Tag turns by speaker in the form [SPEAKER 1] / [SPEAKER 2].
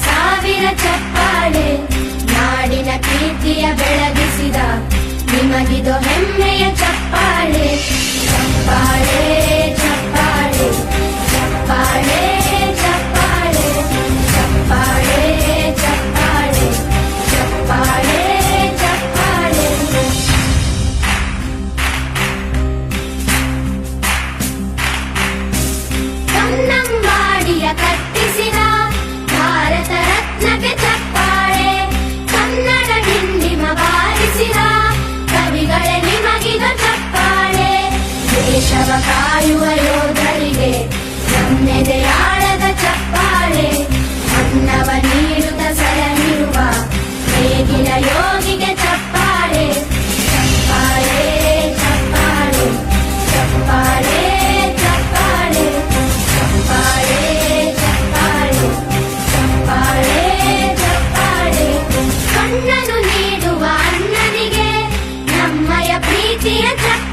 [SPEAKER 1] ಸಾವಿರ ಚಪ್ಪಾಳೆ ನಾಡಿನ ಕೀರ್ತಿಯ ಬೆಳಗಿಸಿದ ನಿಮಗಿದು ಹೆಮ್ಮೆಯ ಚಪ್ಪಾಳೆ ಚಪ್ಪಾಳೆ ಚಪ್ಪಾಳೆ ಚಪ್ಪಾಳೆ ಚಪ್ಪಾಳೆ ಚಪ್ಪಾಳೆ ಚಪ್ಪಾಳೆ ಚಪ್ಪಾಳೆ ಚಪ್ಪಾಳೆ ಕನ್ನಂಬಾಡಿಯ ಕಟ್ಟಿಸಿದ ಭಾರತ ರತ್ನಕ್ಕೆ ಚಪ್ಪಾಳೆ ಕನ್ನಡ ಡಿಂಡಿಮ ಬಾರಿಸಿದ ಕವಿಗಳೇ ನಿಮಗಿದು ಚಪ್ಪಾಳೆ ದೇಶವ ಕಾಯುವ ಯೋಧರಿಗೆ ನಮ್ಮೆದೆಯಾಳದ ಚಪ್ಪಾಳೆ ಅನ್ನವ ನೀಡುತ್ತ ಸಲಹಿರುವ ನೇಗಿಲ ಯೋಗಿಗೆ ಚಪ್ಪಾಳೆ ಚಪ್ಪಾಳೆ ಚಪ್ಪಾಳೆ ಚಪ್ಪಾಳೆ ಚಪ್ಪಾಳೆ ಚಪ್ಪಾಳೆ ಚಪ್ಪಾಳೆ ಚಪ್ಪಾಳೆ ಚಪ್ಪಾಳೆ ಕಣ್ಣನು ನೀಡುವ ಅಣ್ಣನಿಗೆ ನಮ್ಮಯ ಪ್ರೀತಿಯ ಚಪ್ಪಾಳೆ